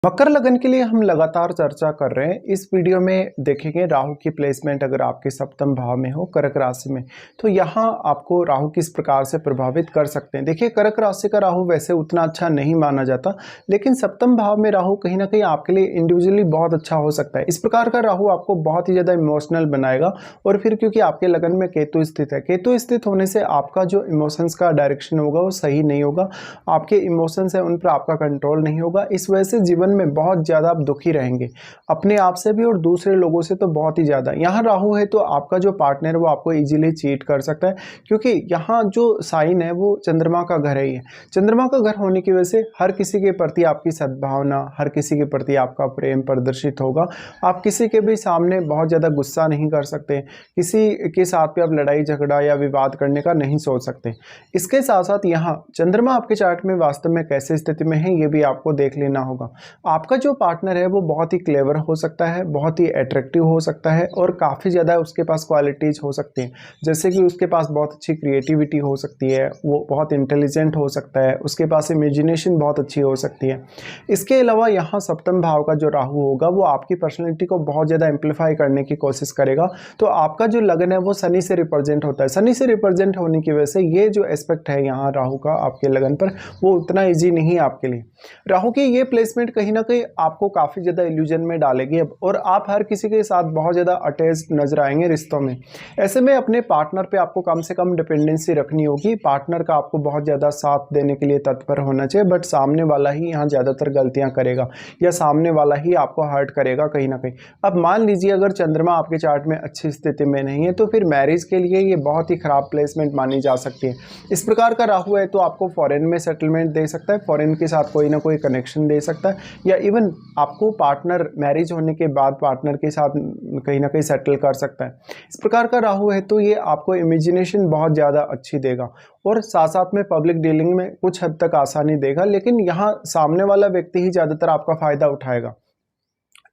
मकर लगन के लिए हम लगातार चर्चा कर रहे हैं। इस वीडियो में देखेंगे राहु की प्लेसमेंट अगर आपके सप्तम भाव में हो कर्क राशि में, तो यहाँ आपको राहु किस प्रकार से प्रभावित कर सकते हैं। देखिए, कर्क राशि का राहु वैसे उतना अच्छा नहीं माना जाता, लेकिन सप्तम भाव में राहु कहीं ना कहीं आपके लिए इंडिविजुअली बहुत अच्छा हो सकता है। इस प्रकार का राहु आपको बहुत ही ज़्यादा इमोशनल बनाएगा। और फिर क्योंकि आपके लगन में केतु स्थित है, केतु स्थित होने से आपका जो इमोशंस का डायरेक्शन होगा वो सही नहीं होगा। आपके इमोशंस है उन पर आपका कंट्रोल नहीं होगा। इस वजह से जीवन में बहुत ज़्यादा आप दुखी रहेंगे, अपने आप से भी और दूसरे लोगों से तो बहुत ही ज़्यादा। यहाँ राहु है तो आपका जो पार्टनर है वो आपको इजीली चीट कर सकता है, क्योंकि यहाँ जो साइन है वो चंद्रमा का घर है। चंद्रमा का घर होने की वजह से हर किसी के प्रति आपकी सद्भावना, हर किसी के प्रति आपका प्रेम प्रदर्शित होगा। आप किसी के भी सामने बहुत ज़्यादा गुस्सा नहीं कर सकते, किसी के साथ भी आप लड़ाई झगड़ा या विवाद करने का नहीं सोच सकते। इसके साथ साथ यहाँ चंद्रमा आपके चार्ट में वास्तव में कैसे स्थिति में है ये भी आपको देख लेना होगा। आपका जो पार्टनर है वो बहुत ही क्लेवर हो सकता है, बहुत ही अट्रैक्टिव हो सकता है और काफ़ी ज़्यादा उसके पास क्वालिटीज़ हो सकती हैं, जैसे कि उसके पास बहुत अच्छी क्रिएटिविटी हो सकती है, वो बहुत इंटेलिजेंट हो सकता है, उसके पास इमेजिनेशन बहुत अच्छी हो सकती है। इसके अलावा यहाँ सप्तम भाव का जो राहु होगा वो आपकी पर्सनैलिटी को बहुत ज़्यादा एम्पलीफाई करने की कोशिश करेगा। तो आपका जो लगन है वो शनि से रिप्रेजेंट होता है। शनि से रिप्रेजेंट होने की वजह से ये जो एस्पेक्ट है यहाँ राहु का आपके लगन पर वो उतना ईजी नहीं है आपके लिए। राहु की ये प्लेसमेंट कहीं ना कहीं आपको काफ़ी ज़्यादा इल्यूजन में डालेगी अब, और आप हर किसी के साथ बहुत ज़्यादा अटैच्ड नजर आएंगे रिश्तों में। ऐसे में अपने पार्टनर पे आपको कम से कम डिपेंडेंसी रखनी होगी। पार्टनर का आपको बहुत ज़्यादा साथ देने के लिए तत्पर होना चाहिए, बट सामने वाला ही यहाँ ज़्यादातर गलतियाँ करेगा या सामने वाला ही आपको हर्ट करेगा कहीं ना कहीं। अब मान लीजिए अगर चंद्रमा आपके चार्ट में अच्छी स्थिति में नहीं है तो फिर मैरिज के लिए ये बहुत ही ख़राब प्लेसमेंट मानी जा सकती है। इस प्रकार का राहु है तो आपको फॉरेन में सेटलमेंट दे सकता है, फॉरेन के साथ कोई ना कोई कनेक्शन दे सकता है, या इवन आपको पार्टनर मैरिज होने के बाद पार्टनर के साथ कहीं ना कहीं सेटल कर सकता है। इस प्रकार का राहु है तो ये आपको इमेजिनेशन बहुत ज़्यादा अच्छी देगा और साथ साथ में पब्लिक डीलिंग में कुछ हद तक आसानी देगा, लेकिन यहाँ सामने वाला व्यक्ति ही ज़्यादातर आपका फ़ायदा उठाएगा।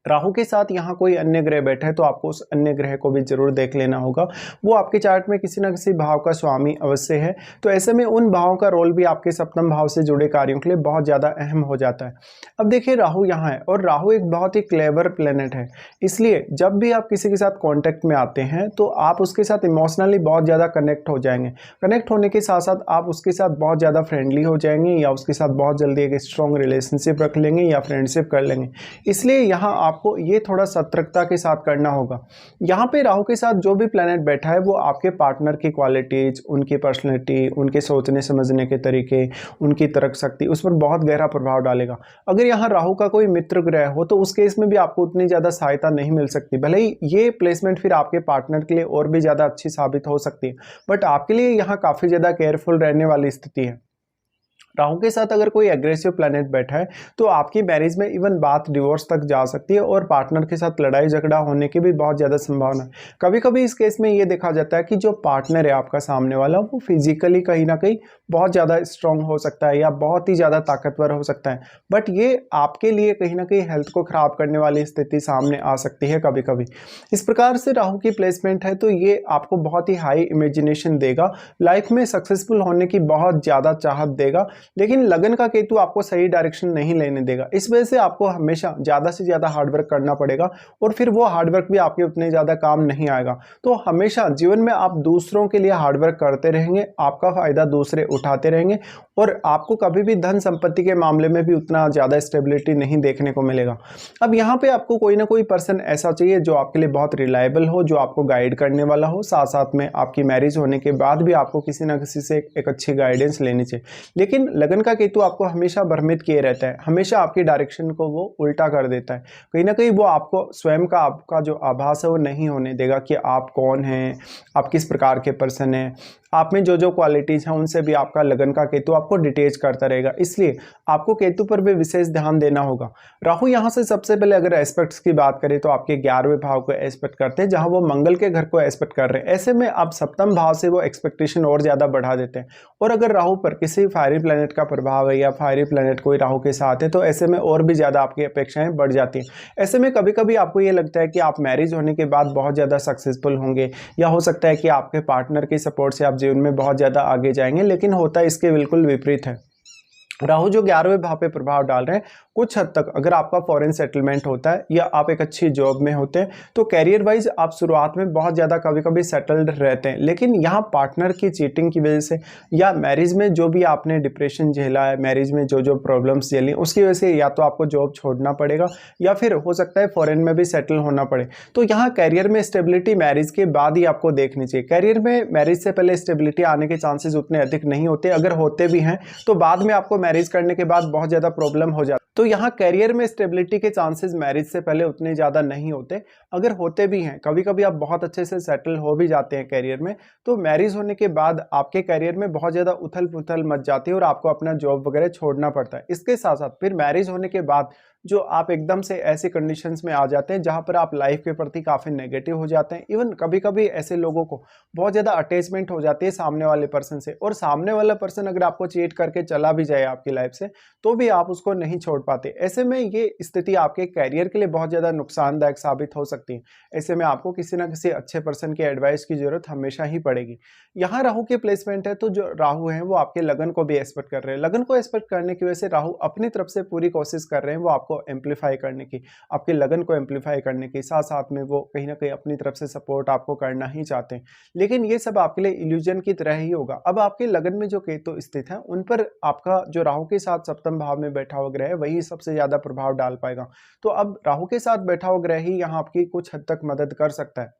राहु के साथ यहाँ कोई अन्य ग्रह बैठा है तो आपको उस अन्य ग्रह को भी जरूर देख लेना होगा। वो आपके चार्ट में किसी न किसी भाव का स्वामी अवश्य है, तो ऐसे में उन भावों का रोल भी आपके सप्तम भाव से जुड़े कार्यों के लिए बहुत ज़्यादा अहम हो जाता है। अब देखिए, राहु यहाँ है और राहु एक बहुत ही क्लेवर प्लेनेट है, इसलिए जब भी आप किसी के साथ कॉन्टैक्ट में आते हैं तो आप उसके साथ इमोशनली बहुत ज़्यादा कनेक्ट हो जाएंगे। कनेक्ट होने के साथ साथ आप उसके साथ बहुत ज़्यादा फ्रेंडली हो जाएंगे या उसके साथ बहुत जल्दी एक स्ट्रॉन्ग रिलेशनशिप रख लेंगे या फ्रेंडशिप कर लेंगे। इसलिए यहाँ आपको ये थोड़ा सतर्कता के साथ करना होगा। यहाँ पे राहु के साथ जो भी प्लैनेट बैठा है वो आपके पार्टनर की क्वालिटीज, उनकी पर्सनैलिटी, उनके सोचने समझने के तरीके, उनकी तर्क शक्ति, उस पर बहुत गहरा प्रभाव डालेगा। अगर यहाँ राहु का कोई मित्र ग्रह हो तो उस केस में भी आपको उतनी ज़्यादा सहायता नहीं मिल सकती। भले ही ये प्लेसमेंट फिर आपके पार्टनर के लिए और भी ज़्यादा अच्छी साबित हो सकती है, बट आपके लिए यहाँ काफ़ी ज़्यादा केयरफुल रहने वाली स्थिति है। राहु के साथ अगर कोई एग्रेसिव प्लैनेट बैठा है तो आपकी मैरिज में इवन बात डिवोर्स तक जा सकती है और पार्टनर के साथ लड़ाई झगड़ा होने की भी बहुत ज़्यादा संभावना है। कभी कभी इस केस में ये देखा जाता है कि जो पार्टनर है आपका सामने वाला वो फिजिकली कहीं ना कहीं बहुत ज़्यादा स्ट्रांग हो सकता है या बहुत ही ज़्यादा ताकतवर हो सकता है, बट ये आपके लिए कहीं ना कहीं हेल्थ को ख़राब करने वाली स्थिति सामने आ सकती है कभी कभी। इस प्रकार से राहु की प्लेसमेंट है तो ये आपको बहुत ही हाई इमेजिनेशन देगा, लाइफ में सक्सेसफुल होने की बहुत ज़्यादा चाहत देगा, लेकिन लगन का केतु आपको सही डायरेक्शन नहीं लेने देगा। इस वजह से आपको हमेशा ज़्यादा से ज़्यादा हार्डवर्क करना पड़ेगा और फिर वो हार्डवर्क भी आपके उतने ज़्यादा काम नहीं आएगा। तो हमेशा जीवन में आप दूसरों के लिए हार्डवर्क करते रहेंगे, आपका फ़ायदा दूसरे उठाते रहेंगे और आपको कभी भी धन संपत्ति के मामले में भी उतना ज़्यादा स्टेबिलिटी नहीं देखने को मिलेगा। अब यहाँ पे आपको कोई ना कोई पर्सन ऐसा चाहिए जो आपके लिए बहुत रिलायबल हो, जो आपको गाइड करने वाला हो, साथ साथ में आपकी मैरिज होने के बाद भी आपको किसी ना किसी से एक अच्छी गाइडेंस लेनी चाहिए। लेकिन लगन का केतु आपको हमेशा भ्रमित किए रहता है, हमेशा आपकी डायरेक्शन को वो उल्टा कर देता है। कहीं ना कहीं वो आपको स्वयं का आपका जो आभास है वो नहीं होने देगा कि आप कौन हैं, आप किस प्रकार के पर्सन हैं, आप में जो जो क्वालिटीज़ हैं उनसे भी आपका लगन का केतु आपको डिटेच करता रहेगा। इसलिए आपको केतु पर भी विशेष ध्यान देना होगा। राहु यहाँ से सबसे पहले अगर एस्पेक्ट्स की बात करें तो आपके 11वें भाव को एस्पेक्ट करते हैं, जहाँ वो मंगल के घर को एस्पेक्ट कर रहे हैं। ऐसे में आप सप्तम भाव से वो एक्सपेक्टेशन और ज़्यादा बढ़ा देते हैं। और अगर राहु पर किसी फायरी प्लैनेट का प्रभाव है या फायरी प्लैनेट कोई राहु के साथ है तो ऐसे में और भी ज़्यादा आपकी अपेक्षाएं बढ़ जाती हैं। ऐसे में कभी कभी आपको ये लगता है कि आप मैरिज होने के बाद बहुत ज़्यादा सक्सेसफुल होंगे, या हो सकता है कि आपके पार्टनर की सपोर्ट से आप जीवन में बहुत ज़्यादा आगे जाएंगे, लेकिन होता इसके बिल्कुल विपरीत है। राहु जो 11वें भाव पे प्रभाव डाल रहे हैं कुछ हद तक अगर आपका फॉरेन सेटलमेंट होता है या आप एक अच्छी जॉब में होते हैं तो कैरियर वाइज आप शुरुआत में बहुत ज़्यादा कभी कभी सेटल्ड रहते हैं, लेकिन यहाँ पार्टनर की चीटिंग की वजह से या मैरिज में जो भी आपने डिप्रेशन झेला है, मैरिज में जो जो प्रॉब्लम्स झेली उसकी वजह से या तो आपको जॉब छोड़ना पड़ेगा या फिर हो सकता है फॉरेन में भी सेटल होना पड़े। तो यहाँ कैरियर में स्टेबिलिटी मैरिज के बाद ही आपको देखनी चाहिए। कैरियर में मैरिज से पहले स्टेबिलिटी आने के चांसेस उतने अधिक नहीं होते, अगर होते भी हैं तो बाद में आपको मैरिज करने के बाद बहुत ज़्यादा प्रॉब्लम हो जाती है। तो यहाँ कैरियर में स्टेबिलिटी के चांसेस मैरिज से पहले उतने ज़्यादा नहीं होते, अगर होते भी हैं कभी कभी आप बहुत अच्छे से सेटल हो भी जाते हैं कैरियर में, तो मैरिज होने के बाद आपके कैरियर में बहुत ज़्यादा उथल पुथल मच जाती है और आपको अपना जॉब वगैरह छोड़ना पड़ता है। इसके साथ साथ फिर मैरिज होने के बाद जो आप एकदम से ऐसी कंडीशंस में आ जाते हैं जहां पर आप लाइफ के प्रति काफ़ी नेगेटिव हो जाते हैं। इवन कभी कभी ऐसे लोगों को बहुत ज़्यादा अटैचमेंट हो जाती है सामने वाले पर्सन से, और सामने वाला पर्सन अगर आपको चीट करके चला भी जाए आपकी लाइफ से तो भी आप उसको नहीं छोड़ पाते। ऐसे में ये स्थिति आपके कैरियर के लिए बहुत ज़्यादा नुकसानदायक साबित हो सकती है। ऐसे में आपको किसी ना किसी अच्छे पर्सन की एडवाइस की जरूरत हमेशा ही पड़ेगी। यहाँ राहु की प्लेसमेंट है तो जो राहु है वो आपके लगन को भी एक्सपेक्ट कर रहे हैं। लगन को एक्सपेक्ट करने की वजह से राहु अपनी तरफ से पूरी कोशिश कर रहे हैं वो आपको एम्पलीफाई करने की, आपके लगन को एम्पलीफाई करने की, साथ साथ में वो कहीं ना कहीं अपनी तरफ से सपोर्ट आपको करना ही चाहते हैं। लेकिन ये सब आपके लिए इल्यूजन की तरह ही होगा। अब आपके लगन में जो केतु स्थित है उन पर आपका जो राहु के साथ सप्तम भाव में बैठा हुआ ग्रह है वही सबसे ज्यादा प्रभाव डाल पाएगा। तो अब राहु के साथ बैठा हुआ ग्रह ही यहाँ आपकी कुछ हद तक मदद कर सकता है।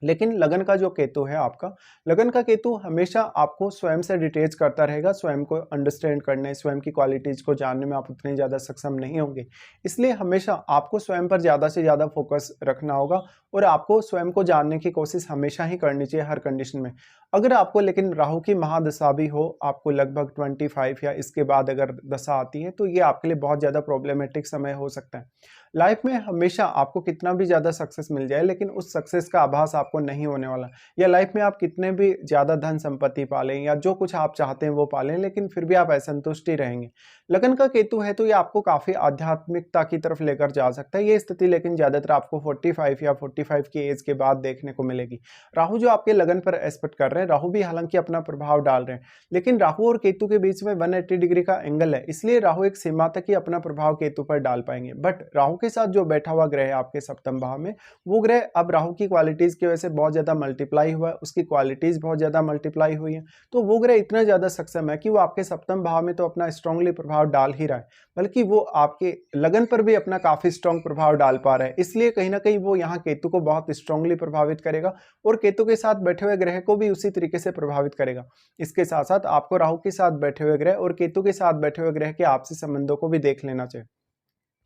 लेकिन लगन का जो केतु है आपका, लगन का केतु हमेशा आपको स्वयं से डिटेच करता रहेगा, स्वयं को अंडरस्टैंड करने, स्वयं की क्वालिटीज को जानने में आप उतने ज़्यादा सक्षम नहीं होंगे। इसलिए हमेशा आपको स्वयं पर ज़्यादा से ज़्यादा फोकस रखना होगा और आपको स्वयं को जानने की कोशिश हमेशा ही करनी चाहिए हर कंडीशन में। अगर आपको लेकिन राहु की महादशा भी हो, आपको लगभग 25 या इसके बाद अगर दशा आती है तो ये आपके लिए बहुत ज़्यादा प्रॉब्लमेटिक समय हो सकता है। लाइफ में हमेशा आपको कितना भी ज़्यादा सक्सेस मिल जाए लेकिन उस सक्सेस का आभास आपको नहीं होने वाला, या लाइफ में आप कितने भी ज़्यादा धन संपत्ति पालें या जो कुछ आप चाहते हैं वो पालें लेकिन फिर भी आप असंतुष्ट ही रहेंगे। लगन का केतु है तो ये आपको काफ़ी आध्यात्मिकता की तरफ लेकर जा सकता है। ये स्थिति लेकिन ज़्यादातर आपको 45 या 45 की एज के बाद देखने को मिलेगी। राहु जो आपके लगन पर एस्पेक्ट कर रहे हैं, राहु भी हालांकि अपना प्रभाव डाल रहे हैं लेकिन राहु और केतु के बीच में 180 डिग्री का एंगल है, इसलिए राहु एक सीमा तक ही अपना प्रभाव केतु पर डाल पाएंगे। बट राहु के साथ जो बैठा हुआ ग्रह है आपके सप्तम भाव में, वो ग्रह अब राहु की क्वालिटीज की वजह से बहुत ज्यादा मल्टीप्लाई हुआ है, उसकी क्वालिटीज बहुत ज्यादा मल्टीप्लाई हुई है। तो वो ग्रह इतना ज्यादा सक्षम है कि वो आपके सप्तम भाव में तो अपना स्ट्रांगली प्रभाव डाल ही रहा है, बल्कि वो आपके लगन पर भी अपना काफी स्ट्रांग प्रभाव डाल पा रहा है। इसलिए कहीं ना कहीं वो यहाँ केतु को बहुत स्ट्रांगली प्रभावित करेगा और केतु के साथ बैठे हुए ग्रह को भी उसी तरीके से प्रभावित करेगा। इसके साथ साथ आपको राहु के साथ बैठे हुए ग्रह और केतु के साथ बैठे हुए ग्रह के आपसी संबंधों को भी देख लेना चाहिए।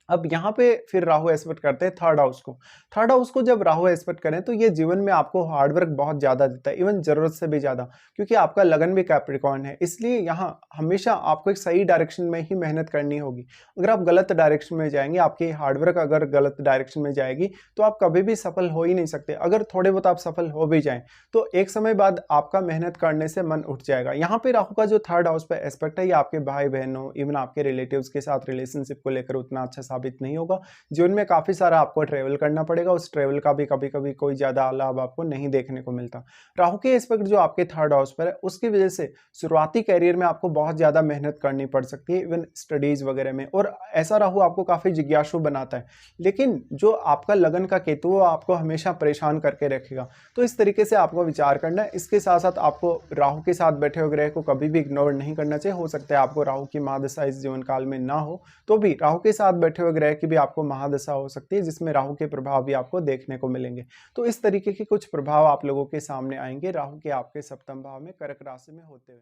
अब यहाँ पे फिर राहु एस्पेक्ट करते हैं थर्ड हाउस को। थर्ड हाउस को जब राहु एस्पेक्ट करें तो ये जीवन में आपको हार्डवर्क बहुत ज़्यादा देता है, इवन ज़रूरत से भी ज़्यादा, क्योंकि आपका लगन भी कैप्रिकॉर्न है। इसलिए यहाँ हमेशा आपको एक सही डायरेक्शन में ही मेहनत करनी होगी। अगर आप गलत डायरेक्शन में जाएंगे, आपकी हार्डवर्क अगर गलत डायरेक्शन में जाएगी तो आप कभी भी सफल हो ही नहीं सकते। अगर थोड़े बहुत आप सफल हो भी जाएं तो एक समय बाद आपका मेहनत करने से मन उठ जाएगा। यहाँ पे राहु का जो थर्ड हाउस पे एस्पेक्ट है ये आपके भाई बहनों, इवन आपके रिलेटिव्स के साथ रिलेशनशिप को लेकर उतना अच्छा साबित नहीं होगा। जीवन में काफी सारा आपको ट्रेवल करना पड़ेगा, उस ट्रेवल का भी कभी कभी कोई ज्यादा लाभ आपको नहीं देखने को मिलता। राहु के एस्पेक्ट जो आपके थर्ड हाउस पर है उसकी वजह से शुरुआती कैरियर में आपको बहुत ज्यादा मेहनत करनी पड़ सकती है, इवन स्टडीज वगैरह में। और ऐसा राहु आपको काफी जिज्ञासु बनाता है, लेकिन जो आपका लगन का केतु वो आपको हमेशा परेशान करके रखेगा। तो इस तरीके से आपको विचार करना है। इसके साथ साथ आपको राहु के साथ बैठे हुए ग्रह को कभी भी इग्नोर नहीं करना चाहिए। हो सकता है आपको राहु की महादशा इस जीवन काल में ना हो तो भी राहु के साथ बैठे हुए ग्रह की भी आपको महादशा हो सकती है जिसमें राहु के प्रभाव भी आपको देखने को मिलेंगे। तो इस तरीके के कुछ प्रभाव आप लोगों के सामने आएंगे राहु के आपके सप्तम भाव में कर्क राशि में होते हुए।